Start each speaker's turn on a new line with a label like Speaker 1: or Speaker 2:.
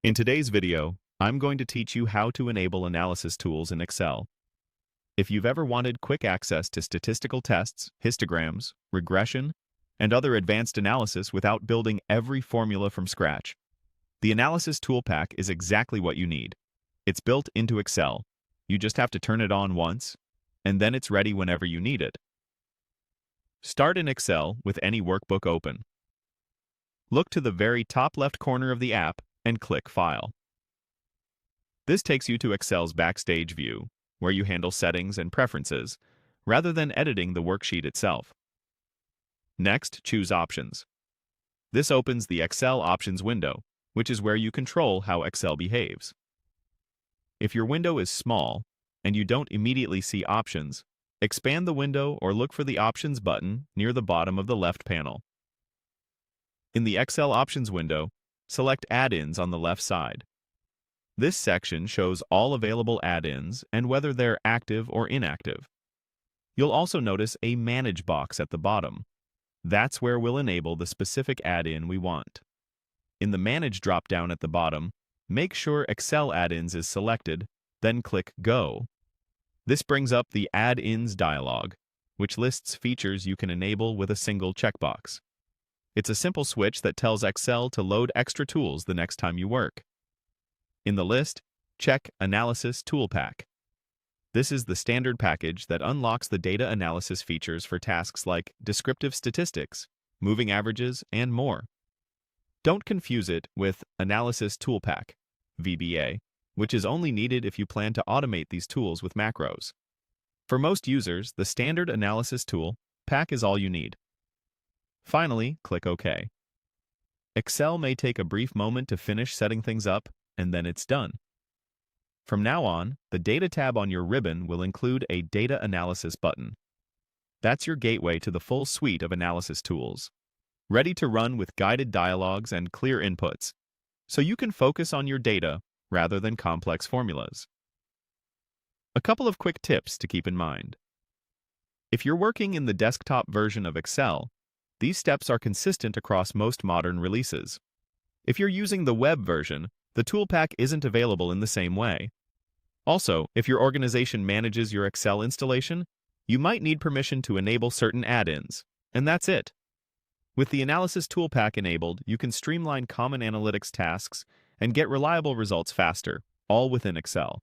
Speaker 1: In today's video, I'm going to teach you how to enable analysis tools in Excel. If you've ever wanted quick access to statistical tests, histograms, regression, and other advanced analysis without building every formula from scratch, the Analysis ToolPak is exactly what you need. It's built into Excel. You just have to turn it on once, and then it's ready whenever you need it. Start in Excel with any workbook open. Look to the very top left corner of the app and click File. This takes you to Excel's Backstage view, where you handle settings and preferences, rather than editing the worksheet itself. Next, choose Options. This opens the Excel Options window, which is where you control how Excel behaves. If your window is small and you don't immediately see options, expand the window or look for the Options button near the bottom of the left panel. In the Excel Options window, select Add-ins on the left side. This section shows all available add-ins and whether they're active or inactive. You'll also notice a Manage box at the bottom. That's where we'll enable the specific add-in we want. In the Manage drop-down at the bottom, make sure Excel Add-ins is selected, then click Go. This brings up the Add-ins dialog, which lists features you can enable with a single checkbox. It's a simple switch that tells Excel to load extra tools the next time you work. In the list, check Analysis ToolPak. This is the standard package that unlocks the data analysis features for tasks like descriptive statistics, moving averages, and more. Don't confuse it with Analysis ToolPak, VBA, which is only needed if you plan to automate these tools with macros. For most users, the standard analysis tool pack is all you need. Finally, click OK. Excel may take a brief moment to finish setting things up, and then it's done. From now on, the Data tab on your ribbon will include a Data Analysis button. That's your gateway to the full suite of analysis tools, ready to run with guided dialogues and clear inputs, so you can focus on your data rather than complex formulas. A couple of quick tips to keep in mind. If you're working in the desktop version of Excel, these steps are consistent across most modern releases. If you're using the web version, the ToolPak isn't available in the same way. Also, if your organization manages your Excel installation, you might need permission to enable certain add-ins, and that's it. With the Analysis ToolPak enabled, you can streamline common analytics tasks and get reliable results faster, all within Excel.